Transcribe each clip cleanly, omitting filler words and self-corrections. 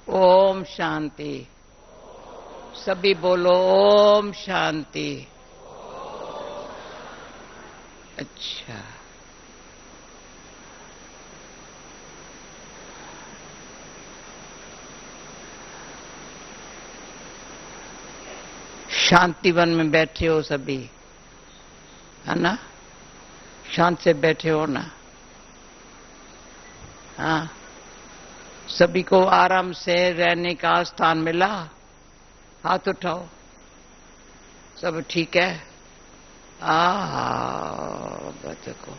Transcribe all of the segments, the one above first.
ओम शांति। सभी बोलो ओम शांति। अच्छा, शांतिवन में बैठे हो सभी, है ना? शांत से बैठे हो ना? हाँ, सभी को आराम से रहने का स्थान मिला? हाथ उठाओ। सब ठीक है? देखो,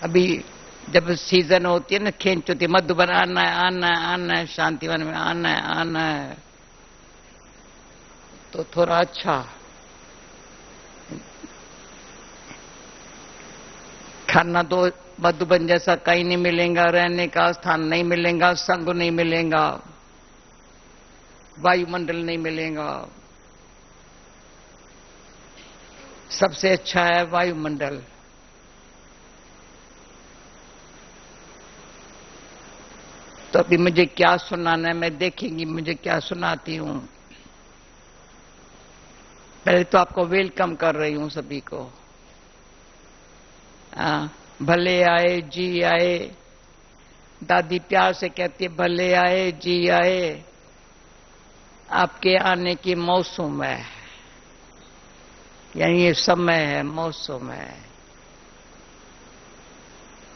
अभी जब सीजन होती है ना, खींच होती है, मधुबन आना है, आना है, आना है, शांतिवन में आना है, आना है, तो थोड़ा अच्छा खाना तो मधुबन जैसा कहीं नहीं मिलेगा, रहने का स्थान नहीं मिलेगा, संग नहीं मिलेगा, वायुमंडल नहीं मिलेगा। सबसे अच्छा है वायुमंडल। तो अभी मुझे क्या सुनाना है, मैं देखेंगी मुझे क्या सुनाती हूं। पहले तो आपको वेलकम कर रही हूं सभी को। भले आए जी आए। दादी प्यार से कहती है भले आए जी आए, आपके आने की मौसम है, यानी ये समय है, मौसम है।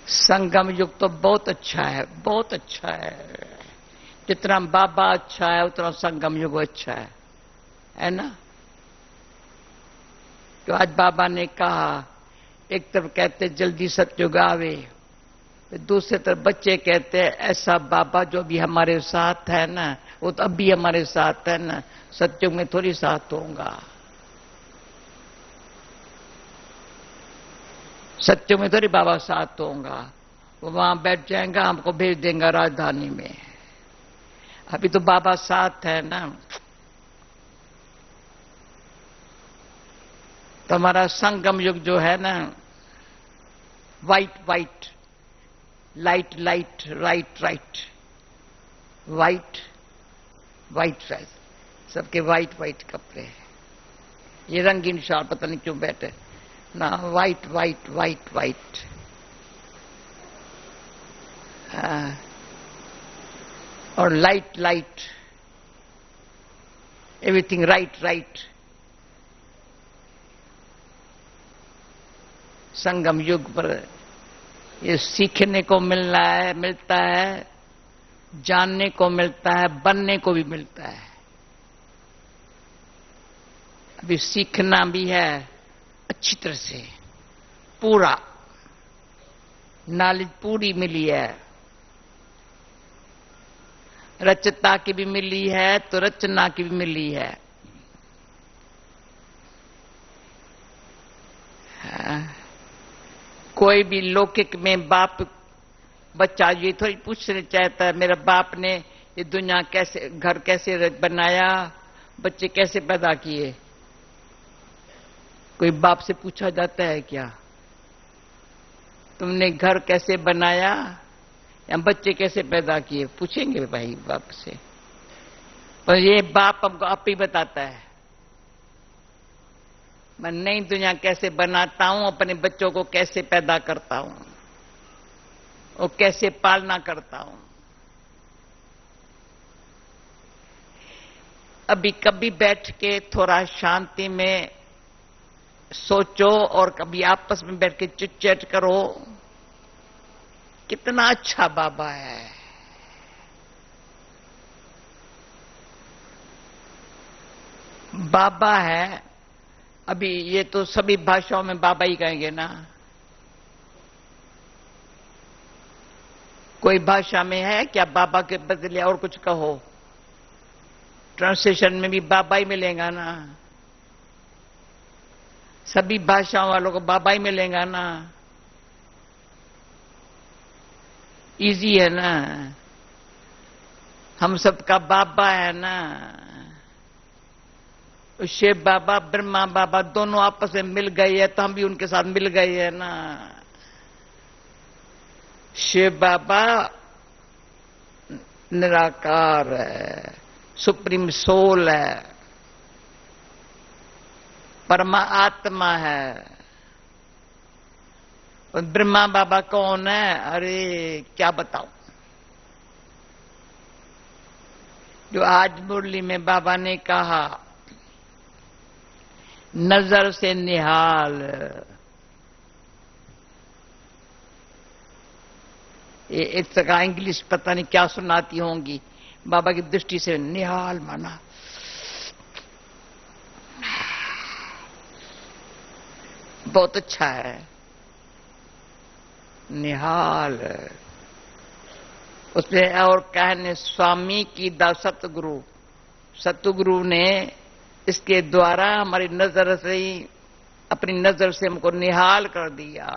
संगम युग तो बहुत अच्छा है, बहुत अच्छा है। जितना बाबा अच्छा है उतना संगम युग अच्छा है ना? तो आज बाबा ने कहा, एक तरफ कहते जल्दी सतयुग आवे, दूसरी तरफ बच्चे कहते हैं ऐसा बाबा जो भी हमारे साथ है ना, वो तो अभी हमारे साथ है ना, सतयुग में थोड़ी साथ होगा। सत्युग में थोड़ी बाबा साथ होगा, वो वहां बैठ जाएगा, हमको भेज देगा राजधानी में। अभी तो बाबा साथ है ना। तो हमारा संगम युग जो है ना, white white, light light, right right, white white, right, सबके वाइट वाइट कपड़े। ये रंगीन शाल पता नहीं क्यों बैठे ना, वाइट वाइट वाइट वाइट। और light light, everything right right. संगम युग पर ये सीखने को मिलता है, जानने को मिलता है, बनने को भी मिलता है। अभी सीखना भी है अच्छी तरह से, पूरा नॉलेज पूरी मिली है। रचता की भी मिली है तो रचना की भी मिली है। कोई भी लौकिक में बाप बच्चा ये थोड़ी पूछना चाहता है मेरा बाप ने ये दुनिया कैसे, घर कैसे बनाया, बच्चे कैसे पैदा किए। कोई बाप से पूछा जाता है क्या, तुमने घर कैसे बनाया या बच्चे कैसे पैदा किए? पूछेंगे भाई बाप से। पर ये बाप हमको आप ही बताता है, मैं नई दुनिया कैसे बनाता हूं, अपने बच्चों को कैसे पैदा करता हूं और कैसे पालना करता हूं। अभी कभी बैठ के थोड़ा शांति में सोचो और कभी आपस में बैठ के चिट चैट करो, कितना अच्छा बाबा है। बाबा है, अभी ये तो सभी भाषाओं में बाबा ही कहेंगे ना। कोई भाषा में है क्या बाबा के बदले और कुछ कहो? ट्रांसलेशन में भी बाबा ही मिलेगा ना, सभी भाषाओं वालों को बाबा ही मिलेगा ना। इजी है ना, हम सबका बाबा है ना। शिव बाबा, ब्रह्मा बाबा दोनों आपस में मिल गए हैं तो हम भी उनके साथ मिल गए हैं ना। शिव बाबा निराकार है, सुप्रीम सोल है, परमा आत्मा है। और ब्रह्मा बाबा कौन है? अरे क्या बताऊं। जो आज मुरली में बाबा ने कहा, नजर से निहाल, ये इसका इंग्लिश पता नहीं क्या सुनाती होंगी। बाबा की दृष्टि से निहाल माना बहुत अच्छा है। निहाल उसमें और कहने स्वामी की सतगुरु, सतगुरु ने इसके द्वारा हमारी नजर से ही, अपनी नजर से हमको निहाल कर दिया,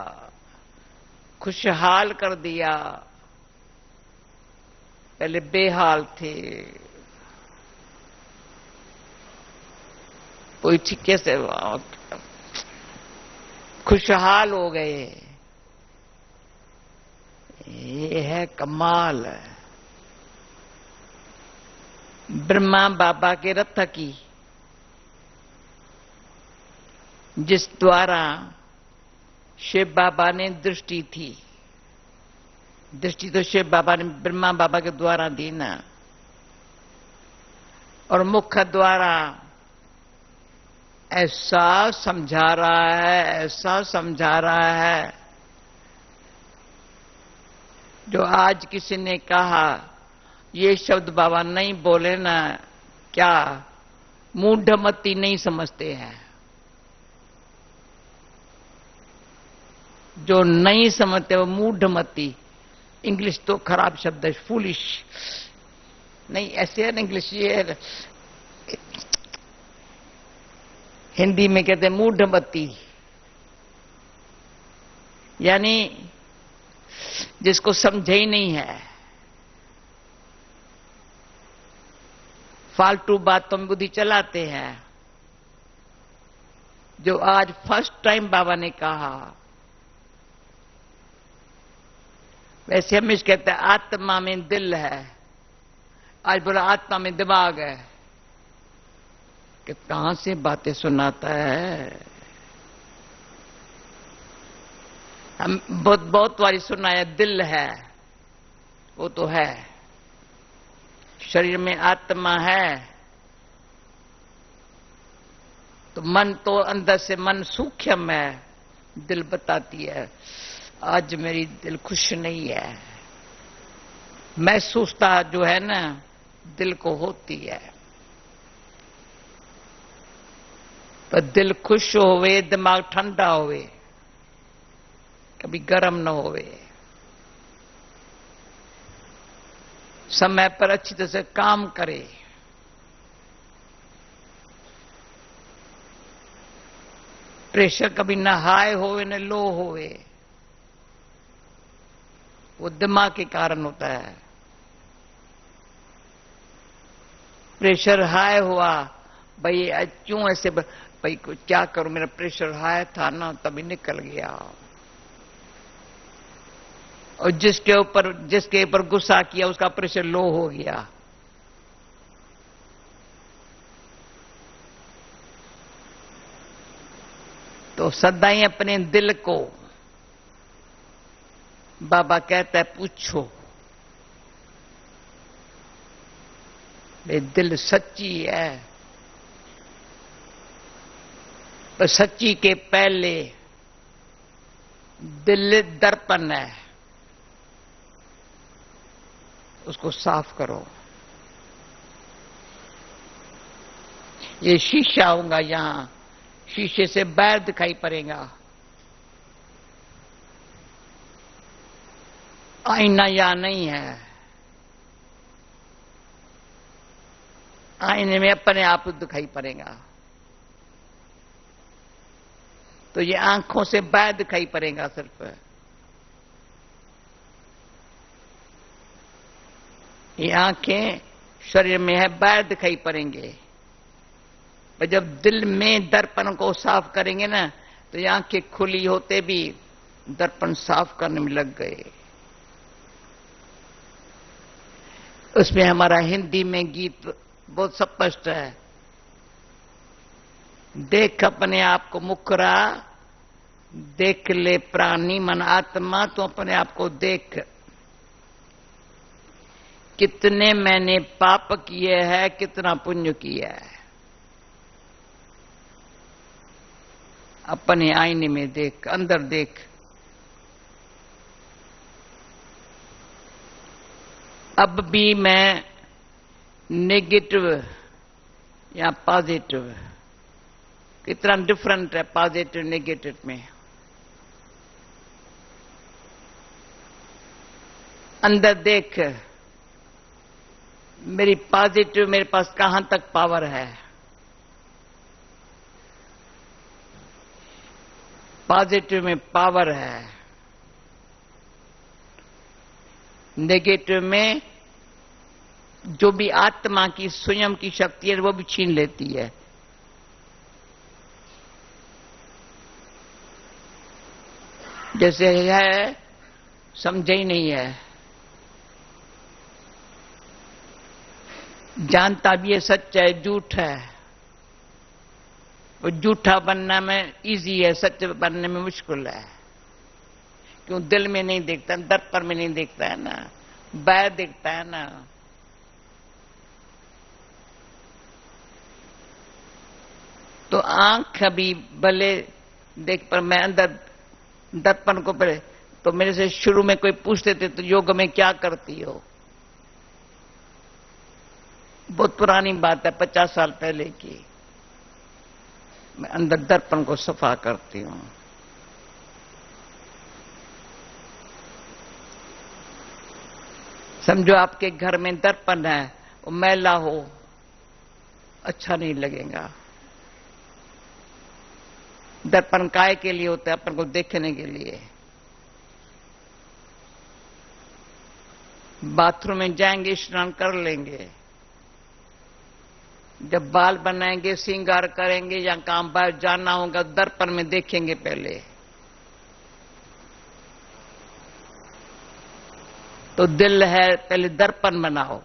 खुशहाल कर दिया। पहले बेहाल थे, कोई ठीके से खुशहाल हो गए। ये है कमाल। ब्रह्मा बाबा के रथ की, जिस द्वारा शिव बाबा ने दृष्टि थी, दृष्टि तो शिव बाबा ने ब्रह्मा बाबा के द्वारा दी ना, और मुख द्वारा ऐसा समझा रहा है, ऐसा समझा रहा है। जो आज किसी ने कहा ये शब्द बाबा नहीं बोले ना, क्या मूढ़मती नहीं समझते हैं। जो नहीं समझते वो मूढ़मती। इंग्लिश तो खराब शब्द है, फूलिश नहीं, ऐसे है ना इंग्लिश। ये हिंदी में कहते हैं मूढ़मती, यानी जिसको समझे ही नहीं है, फालतू बातों में बुद्धि चलाते हैं। जो आज फर्स्ट टाइम बाबा ने कहा, वैसे हमेशा कहते हैं आत्मा में दिल है, आज बोला आत्मा में दिमाग है। कि कहां से बातें सुनाता है। हम बहुत बारी सुना है दिल है, वो तो है। शरीर में आत्मा है तो मन तो अंदर से मन सूक्ष्म है, दिल बताती है आज मेरी दिल खुश नहीं है। महसूसता जो है ना दिल को होती है। तो दिल खुश होवे, दिमाग ठंडा होवे, कभी गर्म न होवे, समय पर अच्छी तरह से काम करे। प्रेशर कभी न हाई होवे न लो होवे, वो दिमाग के कारण होता है। प्रेशर हाई हुआ, भाई क्यों ऐसे, भाई क्या करूं, मेरा प्रेशर हाई था ना तभी निकल गया। और जिसके ऊपर गुस्सा किया उसका प्रेशर लो हो गया। तो सदा ही अपने दिल को बाबा कहता है पूछो, ये दिल सच्ची है। पर सच्ची के पहले दिल दर्पण है, उसको साफ करो। ये शीशा होगा, यहां शीशे से बाहर दिखाई पड़ेगा। आईना यहां नहीं है, आईने में अपने आप दिखाई पड़ेगा। तो ये आंखों से बाहर दिखाई पड़ेगा सिर्फ। ये आंखें शरीर में है, बाहर दिखाई पड़ेंगे। पर जब दिल में दर्पण को साफ करेंगे ना, तो ये आंखें खुली होते भी दर्पण साफ करने में लग गए। उसमें हमारा हिंदी में गीत बहुत स्पष्ट है। देख अपने आप को मुकरा, देख ले प्राणी मन आत्मा, तो अपने आप को देख। कितने मैंने पाप किए हैं, कितना पुण्य किया है, अपने आईने में देख, अंदर देख। अब भी मैं नेगेटिव या पॉजिटिव, कितना डिफरेंट है पॉजिटिव नेगेटिव में। अंदर देख, मेरी पॉजिटिव मेरे पास कहां तक पावर है। पॉजिटिव में पावर है, नेगेटिव में जो भी आत्मा की स्वयं की शक्ति है वो भी छीन लेती है। जैसे है समझे ही नहीं है, जानता भी है सच है झूठ है। वो झूठा बनना में इजी है, सच बनने में मुश्किल है। क्यों? दिल में नहीं देखता, दर्पण में नहीं देखता है ना, बाहर देखता है ना। तो आंख अभी भले देख, पर मैं अंदर दर्पण को पहले तो मेरे से शुरू में कोई पूछते थे तो योग में क्या करती हो, बहुत पुरानी बात है, 50 साल पहले की। मैं अंदर दर्पण को सफा करती हूं। समझो आपके घर में दर्पण है, वो मैला हो, अच्छा नहीं लगेगा। दर्पण काय के लिए होता है? अपन को देखने के लिए। बाथरूम में जाएंगे, स्नान कर लेंगे, जब बाल बनाएंगे, श्रृंगार करेंगे या काम बाहर जाना होगा, दर्पण में देखेंगे पहले। तो दिल है, पहले दर्पण बनाओ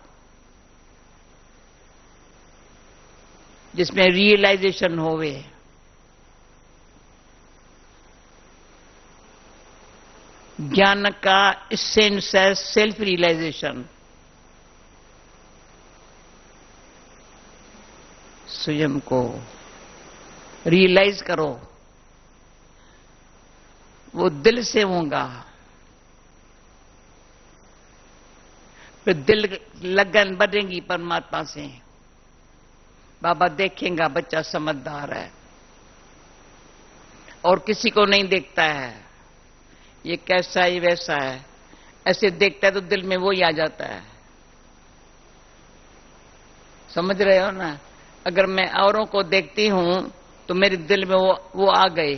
जिसमें रियलाइजेशन होवे। ज्ञान का एसेंस है सेल्फ रियलाइजेशन। स्वयं को रियलाइज करो, वो दिल से होगा। फिर दिल लगन बढ़ेगी परमात्मा से। बाबा देखेगा बच्चा समझदार है और किसी को नहीं देखता है, ये कैसा है, वैसा है, ऐसे देखता है तो दिल में वो ही आ जाता है। समझ रहे हो ना? अगर मैं औरों को देखती हूं तो मेरे दिल में वो आ गए,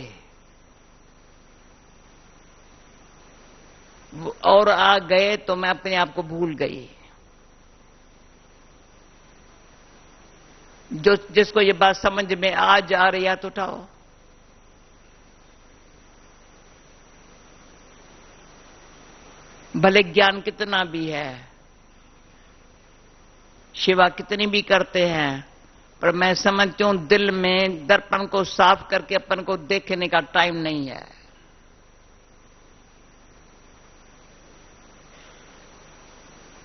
और आ गए तो मैं अपने आप को भूल गई। जो जिसको ये बात समझ में आज आ रही है तो उठाओ। भले ज्ञान कितना भी है, सेवा कितनी भी करते हैं, पर मैं समझती हूं दिल में दर्पण को साफ करके अपन को देखने का टाइम नहीं है।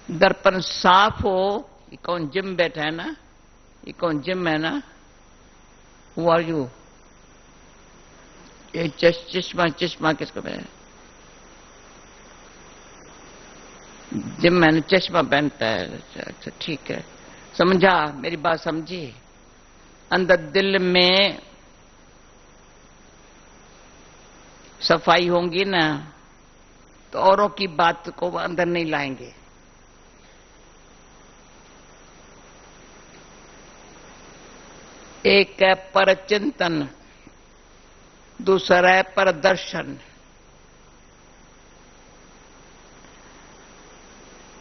दर्पण साफ हो। ये कौन जिम बैठा है ना? ये कौन जिम है ना? Who are you? ये चश्मा किसको पहना? जिम मैंने चश्मा पहनता है। अच्छा ठीक है, समझा, मेरी बात समझी। अंदर दिल में सफाई होंगी ना तो औरों की बात को अंदर नहीं लाएंगे। एक है परचिंतन, दूसरा है परदर्शन।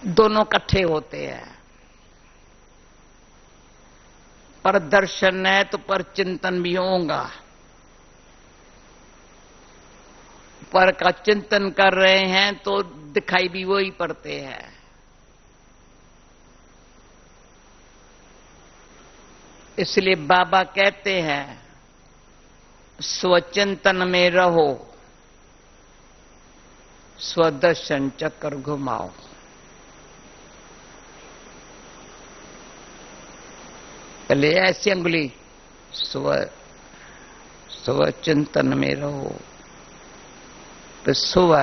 दोनों इकट्ठे होते हैं। परदर्शन है तो परचिंतन भी होगा। पर का चिंतन कर रहे हैं तो दिखाई भी वही पड़ते हैं। इसलिए बाबा कहते हैं स्वचिंतन में रहो, स्वदर्शन चक्कर घुमाओ। पहले ऐसी अंगुली स्वचिंतन में रहो, तो स्व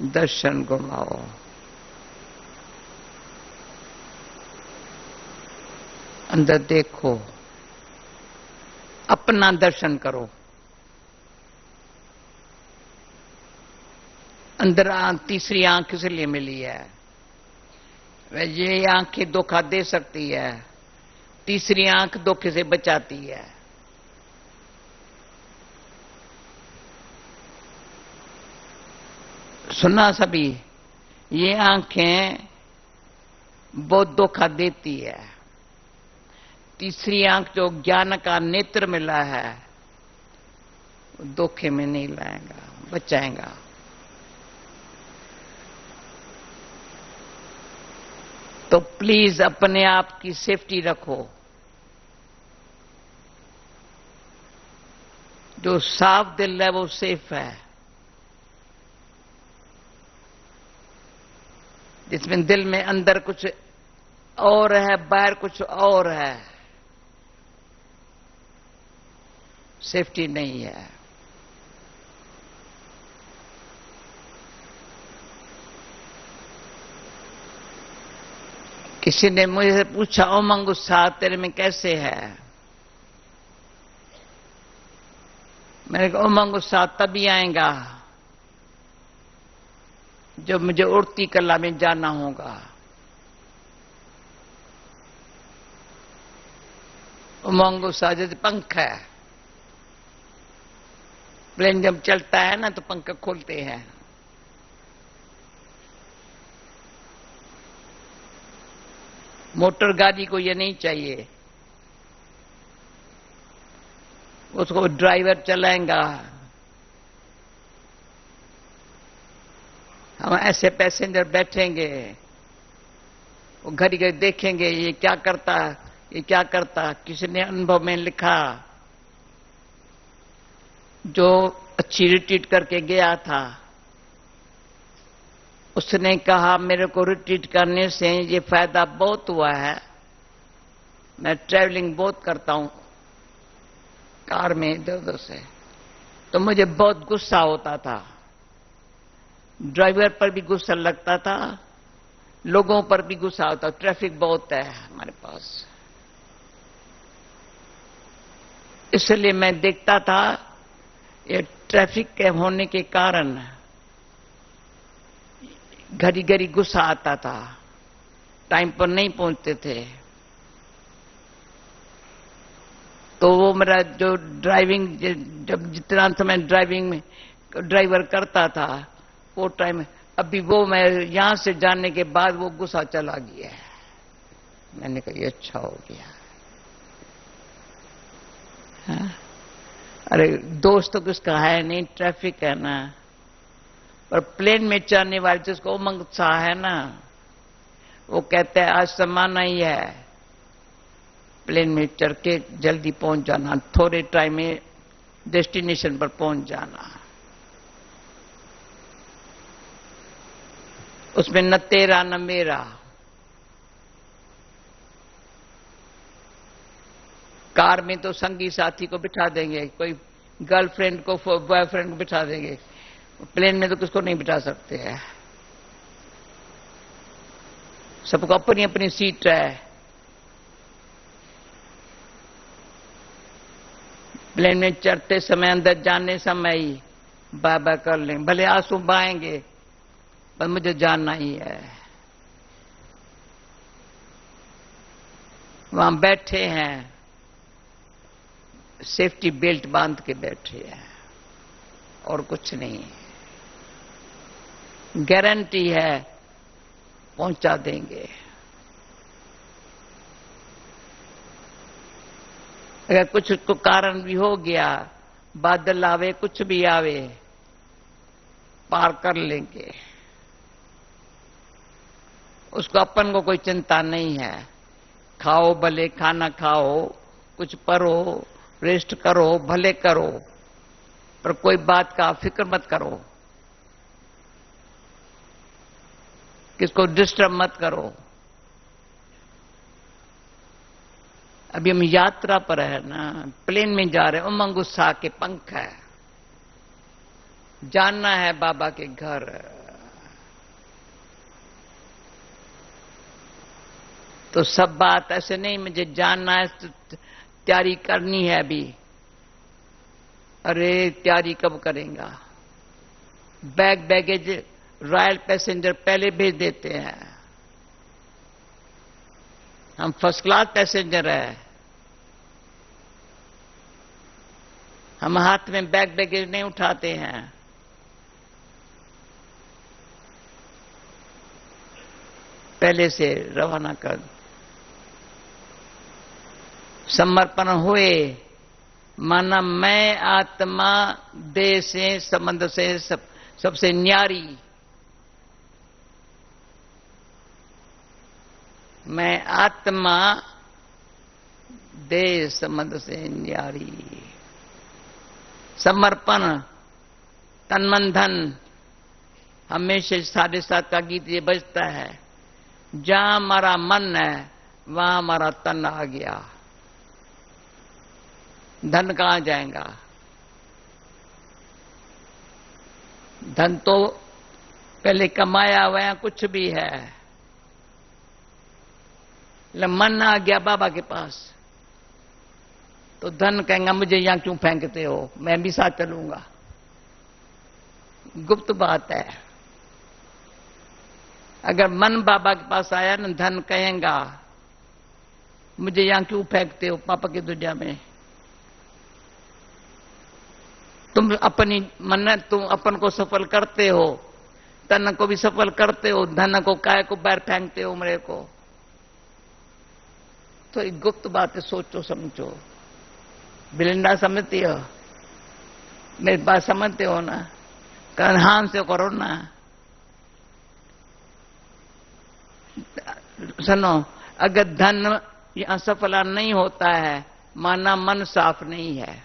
दर्शन घुमाओ। अंदर देखो, अपना दर्शन करो। अंदर तीसरी आंख किस लिए मिली है? ये आंखें धोखा दे सकती है, तीसरी आंख धोखे से बचाती है। सुना सभी, ये आंखें बहुत धोखा देती है। तीसरी आंख जो ज्ञान का नेत्र मिला है, धोखे में नहीं लाएगा, बचाएगा। तो प्लीज अपने आप की सेफ्टी रखो। जो साफ दिल है वो सेफ है। जिसमें दिल में अंदर कुछ और है, बाहर कुछ और है, सेफ्टी नहीं है। किसी ने मुझे पूछा, उमंग उत्साह तेरे में कैसे है? मैंने कहा उमंग उत्साह तभी आएगा जब मुझे उड़ती कला में जाना होगा। उमंग उत्साह जैसे पंख है, प्लेन जब चलता है ना तो पंख खोलते हैं। मोटर गाड़ी को ये नहीं चाहिए, उसको ड्राइवर चलाएगा। हम ऐसे पैसेंजर बैठेंगे, वो घड़ी घड़ी देखेंगे ये क्या करता, ये क्या करता। किसी ने अनुभव में लिखा, जो अच्छी रिट्रीट करके गया था, उसने कहा मेरे को रिट्रीट करने से ये फायदा बहुत हुआ है, मैं ट्रैवलिंग बहुत करता हूं कार में इधर उधर से, तो मुझे बहुत गुस्सा होता था। ड्राइवर पर भी गुस्सा लगता था, लोगों पर भी गुस्सा होता। ट्रैफिक बहुत है हमारे पास, इसलिए मैं देखता था ये ट्रैफिक के होने के कारण घड़ी घड़ी गुस्सा आता था, टाइम पर नहीं पहुंचते थे। तो वो मेरा जो ड्राइविंग, जब जितना समय ड्राइविंग में ड्राइवर करता था वो टाइम, अभी वो मैं यहां से जाने के बाद वो गुस्सा चला गया है। मैंने कहा ये अच्छा हो गया। हाँ? अरे दोस्त तो किसका है नहीं, ट्रैफिक है ना। पर प्लेन में चढ़ने वाले जिसको उमंग उत्साह है ना, वो कहते हैं आज समाना ही है, प्लेन में चढ़ के जल्दी पहुंच जाना, थोड़े टाइम में डेस्टिनेशन पर पहुंच जाना। उसमें न तेरा न मेरा। कार में तो संगी साथी को बिठा देंगे, कोई गर्लफ्रेंड को बॉयफ्रेंड को बिठा देंगे, प्लेन में तो किसको नहीं बिठा सकते हैं। सबको अपनी अपनी सीट है। प्लेन में चढ़ते समय, अंदर जाने समय ही बाय बाय कर लेंगे, भले आंसू बहाएंगे पर मुझे जानना ही है। वहां बैठे हैं, सेफ्टी बेल्ट बांध के बैठे हैं और कुछ नहीं। गारंटी है पहुंचा देंगे। अगर कुछ को कारण भी हो गया, बादल आवे, कुछ भी आवे, पार कर लेंगे। उसको अपन को कोई चिंता नहीं है। खाओ भले खाना खाओ, कुछ पढ़ो, रेस्ट करो, भले करो, पर कोई बात का फिक्र मत करो, किसको डिस्टर्ब मत करो। अभी हम यात्रा पर है ना, प्लेन में जा रहे हैं, उमंग उत्साह के पंख है, जानना है बाबा के घर। तो सब बात ऐसे नहीं, मुझे जानना है तो तैयारी करनी है अभी। अरे तैयारी कब करेगा? बैगेज रॉयल पैसेंजर पहले भेज देते हैं, हम फर्स्ट क्लास पैसेंजर है। हम हाथ में बैगेज नहीं उठाते हैं। पहले से रवाना कर, समर्पण हुए, माना मैं आत्मा देह से संबंध से सबसे न्यारी, मैं आत्मा देह संबंध से न्यारी। समर्पण, तन मन धन, हमेशा 7:30 का गीत ये बजता है, जहां हमारा मन है वहां हमारा तन आ गया, धन कहां जाएगा? धन तो पहले कमाया हुआ कुछ भी है, मन आ गया बाबा के पास तो धन कहेंगे मुझे यहां क्यों फेंकते हो, मैं भी साथ चलूंगा। गुप्त बात है। अगर मन बाबा के पास आया ना, धन कहेगा मुझे यहां क्यों फेंकते हो पापा की दुनिया में, तुम अपनी मन, तुम अपन को सफल करते हो, तन को भी सफल करते हो, धन को काय को बाहर फेंकते हो मेरे को। तो एक गुप्त बात है, सोचो समझो। बिलिंडा समझती हो? मेरी बात समझते हो ना? कारण हाँ से करो ना। सुनो, अगर धन यहां सफल नहीं होता है, माना मन साफ नहीं है।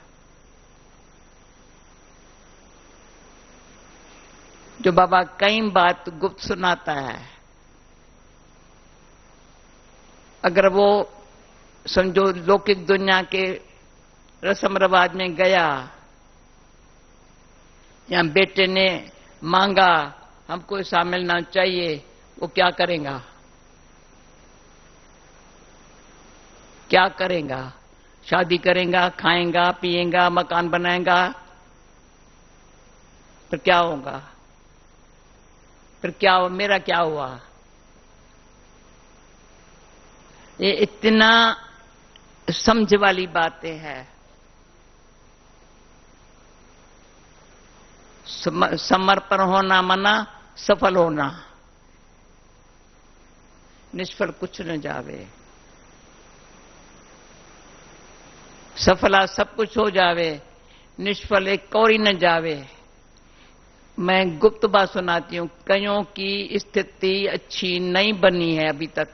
जो बाबा कई बात गुप्त सुनाता है, अगर वो समझो लौकिक दुनिया के रस्म रिवाज में गया, या बेटे ने मांगा हमको शामिल ना चाहिए, वो क्या करेगा? क्या करेगा? शादी करेगा, खाएगा, पिएगा, मकान बनाएगा, फिर क्या होगा? फिर क्या हो, मेरा क्या हुआ? ये इतना समझ वाली बातें हैं। समर्पण होना मना सफल होना, निष्फल कुछ न जावे। सफला सब कुछ हो जावे, निष्फल एक कौड़ी न जावे। मैं गुप्त बात सुनाती हूं, कईयों की स्थिति अच्छी नहीं बनी है अभी तक,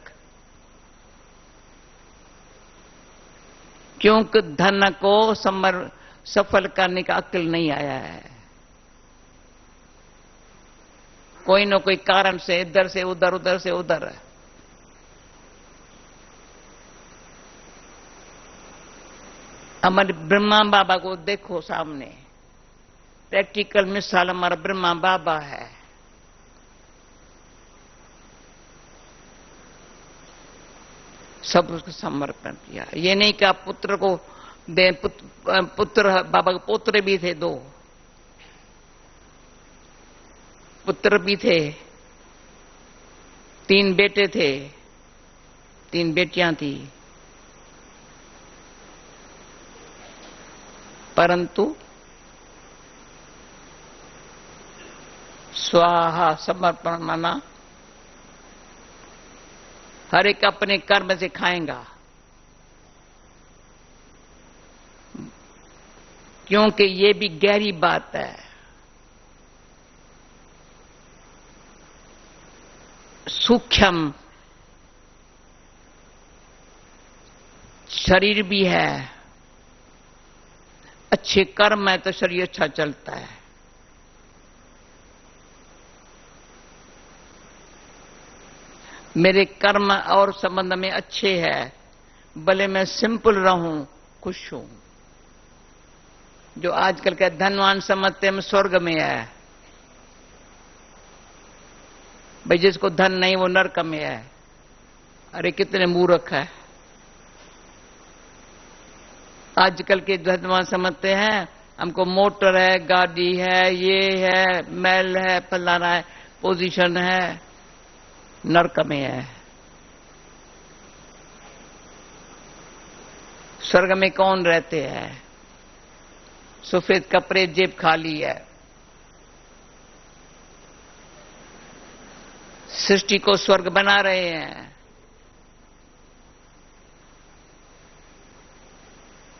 क्योंकि धन को सफल करने का अक्ल नहीं आया है। कोई न कोई कारण से इधर से उधर, उधर से उधर है। हमारे ब्रह्मा बाबा को देखो सामने, प्रैक्टिकल मिसाल हमारा ब्रह्मा बाबा है। सब उसको समर्पण किया। ये नहीं कि आप पुत्र को दे, पुत्र बाबा के पुत्र भी थे, 2 पुत्र भी थे, 3 बेटे थे, 3 बेटियां थी, परंतु स्वाहा समर्पण माना हर एक अपने कर्म से खाएगा, क्योंकि ये भी गहरी बात है। सूक्ष्म शरीर भी है, अच्छे कर्म है तो शरीर अच्छा चलता है। मेरे कर्म और संबंध में अच्छे हैं, भले मैं सिंपल रहूं, खुश हूं। जो आजकल के धनवान समझते हैं स्वर्ग में है, भाई जिसको धन नहीं वो नरक में है। अरे कितने मूर्ख है। आजकल के धनवान समझते हैं हमको मोटर है, गाड़ी है, ये है, महल है, फलाना है, पोजीशन है, नरक में है। स्वर्ग में कौन रहते हैं? सफेद कपड़े, जेब खाली है। सृष्टि को स्वर्ग बना रहे हैं।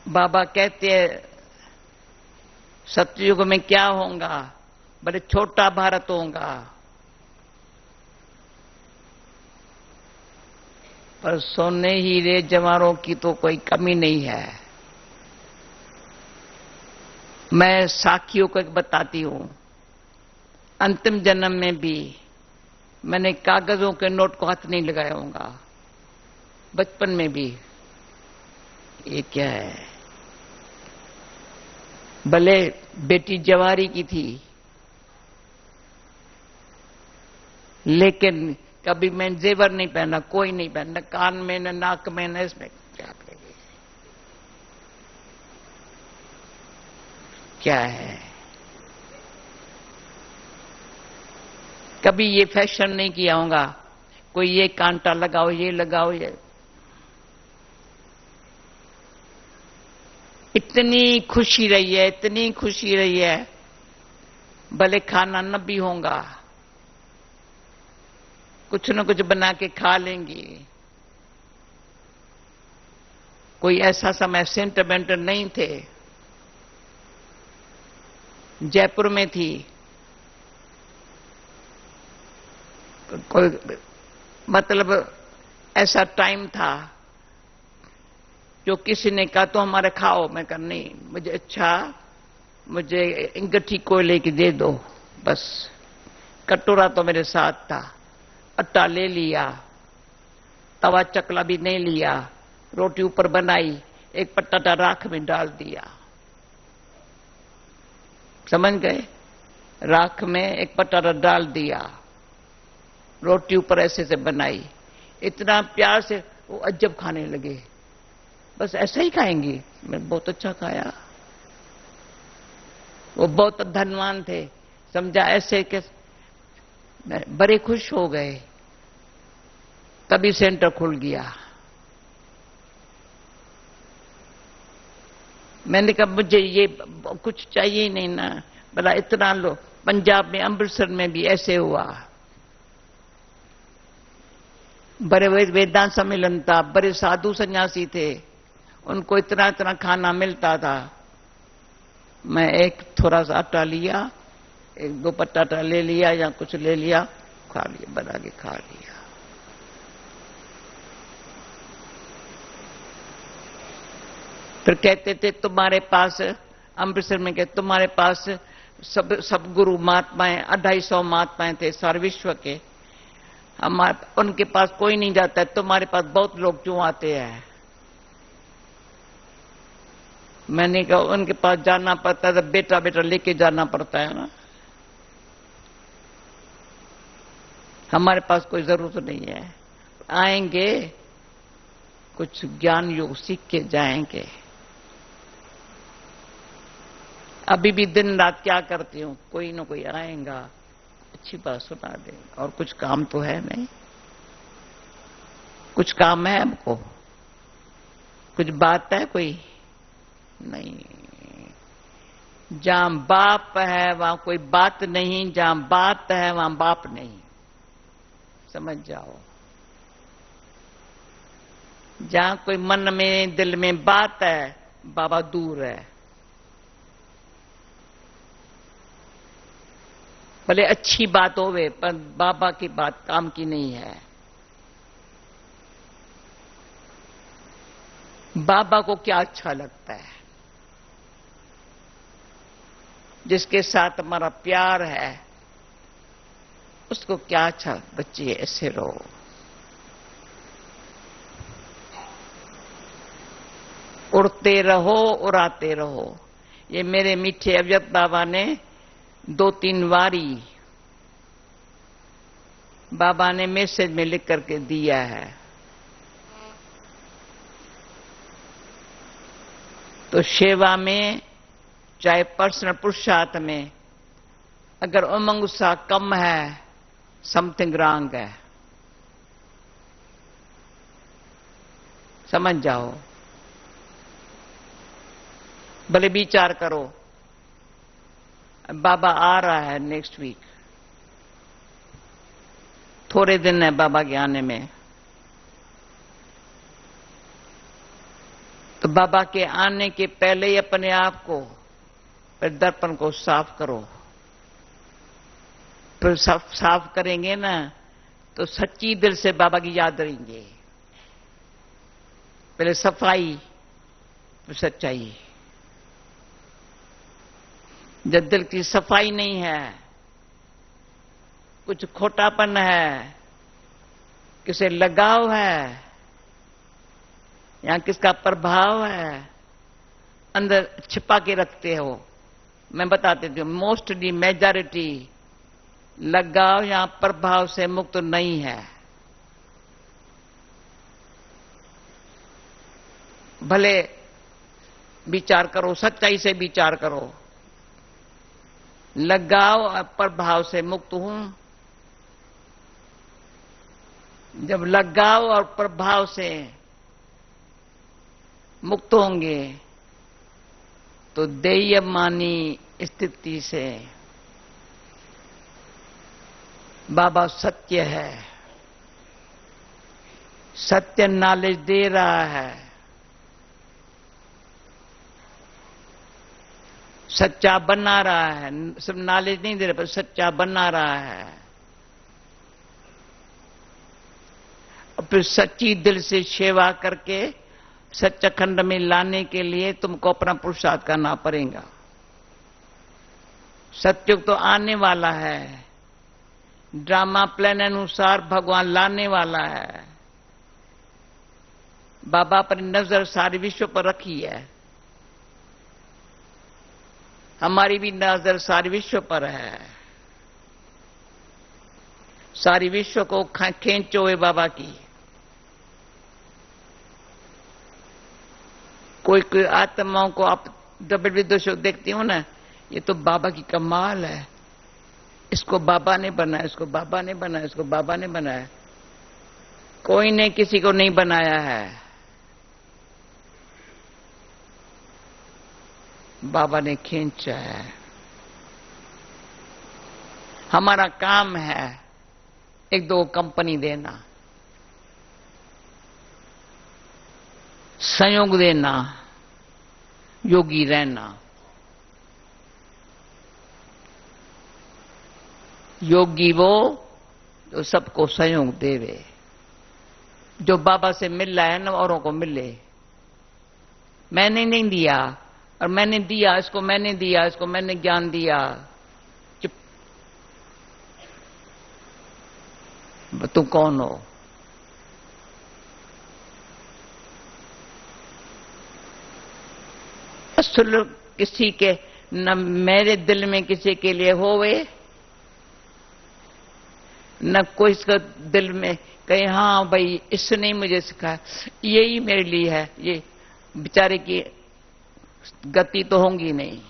बाबा कहते हैं सतयुग में क्या होगा? बड़े छोटा भारत होगा, पर सोने हीरे जवाहरों की तो कोई कमी नहीं है। मैं साखियों को एक बताती हूं। अंतिम जन्म में भी मैंने कागजों के नोट को हाथ नहीं लगाया होगा, बचपन में भी। ये क्या है? भले बेटी जवारी की थी, लेकिन कभी मैं जेवर नहीं पहना, कोई नहीं पहना, कान में न नाक में न इसमें। क्या है? कभी ये फैशन नहीं किया होगा, कोई ये कांटा लगाओ, ये लगाओ, ये। इतनी खुशी रही है, इतनी खुशी रही है, भले खाना न भी होगा, कुछ न कुछ बना के खा लेंगी। कोई ऐसा समय सेंटिमेंटल नहीं थे। जयपुर में थी, कोई मतलब ऐसा टाइम था जो किसी ने कहा तो हमारे खाओ, मैं कहा नहीं, मुझे अच्छा, मुझे इंगठी कोयले की दे दो बस। कटोरा तो मेरे साथ था, आटा ले लिया, तवा चकला भी नहीं लिया, रोटी ऊपर बनाई, एक पटाटा राख में डाल दिया। समझ गए? राख में एक पटाटा डाल दिया, रोटी ऊपर ऐसे से बनाई, इतना प्यार से वो अज्जब खाने लगे। बस ऐसा ही खाएंगी? मैं बहुत अच्छा खाया। वो बहुत धनवान थे, समझा ऐसे के बड़े खुश हो गए। तभी सेंटर खुल गया। मैंने कहा मुझे ये कुछ चाहिए ही नहीं ना, भला इतना लो। पंजाब में अमृतसर में भी ऐसे हुआ। बड़े वेदांत सम्मेलन था, बड़े साधु सन्यासी थे, उनको इतना इतना खाना मिलता था। मैं एक थोड़ा सा आटा लिया, एक दो पटाटा ले लिया या कुछ ले लिया, खा लिया, बना के खा लिया। फिर कहते थे तुम्हारे पास, अमृतसर में कहते तुम्हारे पास सब गुरु महात्माएं, 250 महात्माएं थे सारे विश्व के, हमारे उनके पास कोई नहीं जाता है, तुम्हारे पास बहुत लोग क्यों आते हैं? मैंने कहा उनके पास जाना पड़ता है तो बेटा बेटा लेके जाना पड़ता है ना, हमारे पास कोई जरूरत नहीं है। आएंगे, कुछ ज्ञान योग सीख के जाएंगे। अभी भी दिन रात क्या करती हूं, कोई ना कोई आएगा, अच्छी बात सुना दे। और कुछ काम तो है नहीं, कुछ काम है हमको, कुछ बात है कोई नहीं। जहां बाप है वहां कोई बात नहीं, जहां बात है वहां बाप नहीं। समझ जाओ। जहां कोई मन में दिल में बात है, बाबा दूर है। भले अच्छी बात होवे, पर बाबा की बात काम की नहीं है। बाबा को क्या अच्छा लगता है, जिसके साथ हमारा प्यार है उसको क्या अच्छा। बच्चे ऐसे रहो, उड़ते रहो, उड़ाते रहो। ये मेरे मीठे अव्यक्त बाबा ने 2-3 बारी बाबा ने मैसेज में लिख करके दिया है। तो सेवा में, चाहे पर्सनल पुरुषार्थ में, अगर उमंग उत्साह कम है, समथिंग रॉन्ग है, समझ जाओ। भले विचार करो, बाबा आ रहा है नेक्स्ट वीक, थोड़े दिन है बाबा के आने में। तो बाबा के आने के पहले ही अपने आप को, फिर दर्पण को साफ करो। फिर साफ करेंगे ना तो सच्ची दिल से बाबा की याद रहेंगे। पहले सफाई, फिर सच्चाई। जब दिल की सफाई नहीं है, कुछ खोटापन है, किसे लगाव है या किसका प्रभाव है, अंदर छिपा के रखते हो। मैं बताती हूं, मोस्टली मेजॉरिटी लगाव या प्रभाव से मुक्त नहीं है। भले विचार करो, सच्चाई से विचार करो। लगाव और प्रभाव से मुक्त हूं। जब लगाव और प्रभाव से मुक्त होंगे तो देयमानी स्थिति से बाबा सत्य है, सत्य नॉलेज दे रहा है, सच्चा बना रहा है। सब नॉलेज नहीं दे रहा, पर सच्चा बना रहा है। और फिर सच्ची दिल से सेवा करके सच्चाखंड में लाने के लिए तुमको अपना पुरुषार्थ करना पड़ेगा। सत्युग तो आने वाला है, ड्रामा प्लान अनुसार भगवान लाने वाला है। बाबा अपनी नजर सारे विश्व पर रखी है, हमारी भी नजर सारे विश्व पर है। सारी विश्व को खींचो है बाबा की। कोई कोई आत्माओं को आप डबल विदोषों देखती हो ना, ये तो बाबा की कमाल है। इसको बाबा ने बनाया, इसको बाबा ने बनाया, इसको बाबा ने बनाया। कोई ने किसी को नहीं बनाया है, बाबा ने खींचा है। हमारा काम है 1-2 कंपनी देना, संयोग देना, योगी रहना। योगी वो जो सबको संयोग देवे, जो बाबा से मिल रहा है ना औरों को मिले। मैंने नहीं दिया और मैंने दिया, इसको मैंने दिया, इसको मैंने ज्ञान दिया। चुप, तुम कौन हो? सुल किसी के न मेरे दिल में किसी के लिए होवे, न कोई इसका दिल में कहे हाँ भाई इसने ही मुझे सिखाया, यही मेरे लिए है। ये बेचारे की गति तो होंगी नहीं।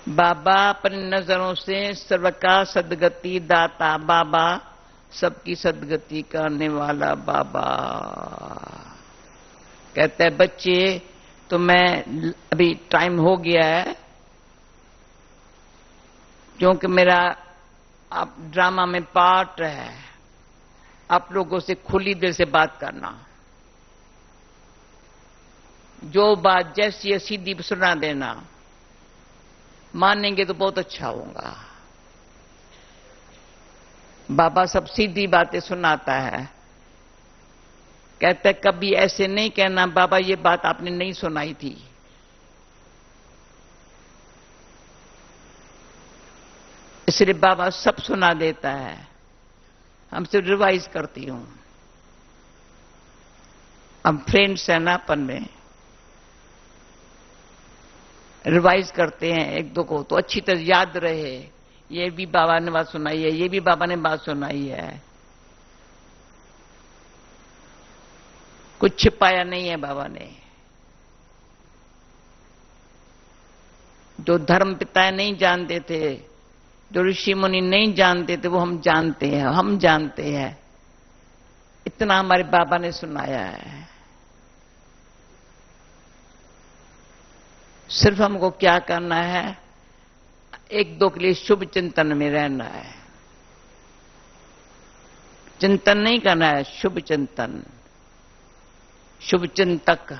बाबा अपनी नजरों से सर्व का सदगति दाता, बाबा सबकी सदगति करने वाला बाबा। कहते हैं बच्चे तो मैं अभी टाइम हो गया है, क्योंकि मेरा आप ड्रामा में पार्ट है आप लोगों से खुली दिल से बात करना। जो बात जैसी है सीधी सुना देना, मानेंगे तो बहुत अच्छा होगा, बाबा सब सीधी बातें सुनाता है। कहते कभी ऐसे नहीं कहना बाबा ये बात आपने नहीं सुनाई थी। इसलिए बाबा सब सुना देता है, हम सिर्फ रिवाइज करती हूं। हम फ्रेंड्स हैं ना अपन में, रिवाइज करते हैं एक दो को तो अच्छी तरह याद रहे। ये भी बाबा ने बात सुनाई है, ये भी बाबा ने बात सुनाई है। कुछ छिपाया नहीं है बाबा ने। जो धर्म पिता नहीं जानते थे, जो ऋषि मुनि नहीं जानते थे, वो हम जानते हैं, हम जानते हैं। इतना हमारे बाबा ने सुनाया है। सिर्फ हमको क्या करना है, एक दो के लिए शुभ चिंतन में रहना है। चिंतन नहीं करना है, शुभ चिंतन, शुभ चिंतक।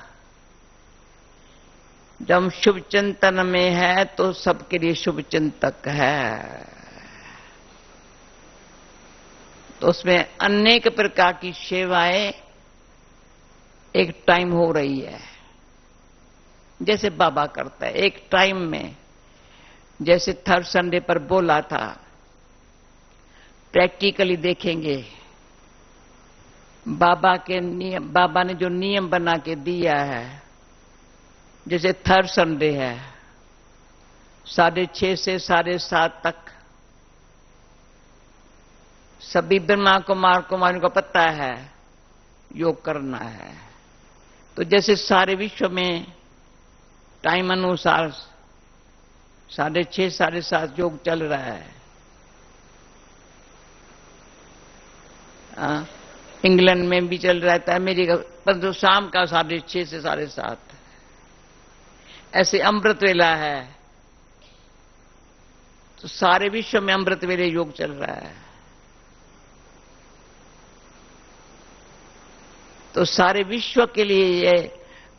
जब हम शुभ चिंतन में है तो सबके लिए शुभ चिंतक है। तो उसमें अनेक प्रकार की सेवाएं एक टाइम हो रही है, जैसे बाबा करता है एक टाइम में। जैसे थर्ड संडे पर बोला था, प्रैक्टिकली देखेंगे बाबा के नियम, बाबा ने जो नियम बना के दिया है। जैसे थर्ड संडे है 6:30 से 7:30 तक सभी ब्रह्मा कुमारियों को पता है योग करना है। तो जैसे सारे विश्व में टाइम अनुसार 6:30 7:30 योग चल रहा है। इंग्लैंड में भी चल रहा था, अमेरिका, परंतु शाम का 6:30 से 7:30। ऐसे अमृत वेला है तो सारे विश्व में अमृत वेले योग चल रहा है। तो सारे विश्व के लिए ये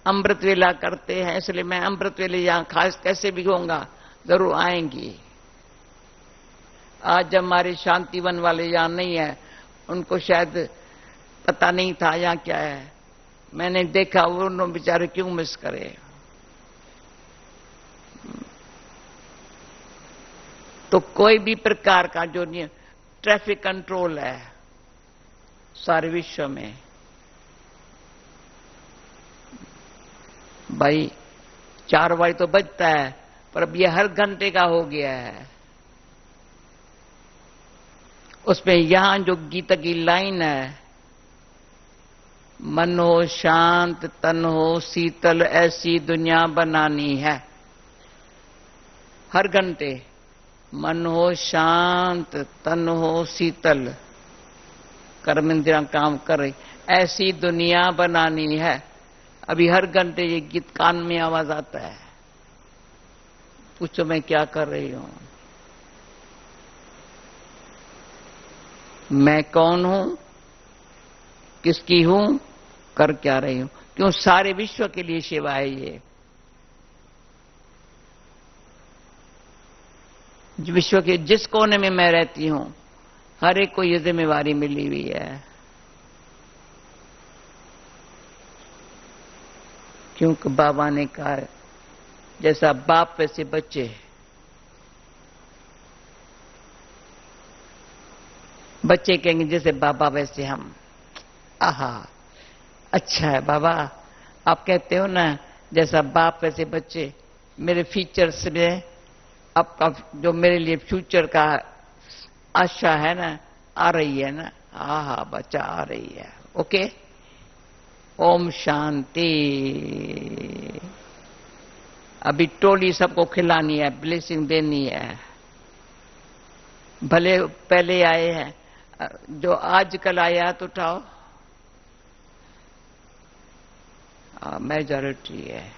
अमृत वेला करते हैं। इसलिए मैं अमृत वेले यहां खास कैसे भी होऊंगा, जरूर आएंगी। आज हमारे शांतिवन वाले यहां नहीं है, उनको शायद पता नहीं था यहां क्या है। मैंने देखा वो बेचारे क्यों मिस करे। तो कोई भी प्रकार का जो ट्रैफिक कंट्रोल है सारे विश्व में, भाई 4 बजे तो बजता है, पर अब ये हर घंटे का हो गया है। उसमें यहां जो गीता की लाइन है, मन हो शांत तन हो शीतल ऐसी दुनिया बनानी है। हर घंटे मन हो शांत तन हो शीतल, कर्म इंद्रियां काम कर रही, ऐसी दुनिया बनानी है। अभी हर घंटे ये गीत कान में आवाज आता है। पूछो मैं क्या कर रही हूं, मैं कौन हूं, किसकी हूं, कर क्या रही हूं। क्यों, सारे विश्व के लिए सेवा है ये। विश्व के जिस कोने में मैं रहती हूं, हर एक को ये जिम्मेवारी मिली हुई है। क्योंकि बाबा ने कहा जैसा बाप वैसे बच्चे। बच्चे कहेंगे जैसे बाबा वैसे हम। आहा, अच्छा है बाबा, आप कहते हो ना जैसा बाप वैसे बच्चे। मेरे फीचर्स में आपका जो मेरे लिए फ्यूचर का आशा है ना, आ रही है ना। हाँ बच्चा आ रही है। ओके, ओम शांति। अभी टोली सबको खिलानी है, ब्लेसिंग देनी है। भले पहले आए हैं, जो आजकल आया तो उठाओ। मेजॉरिटी है।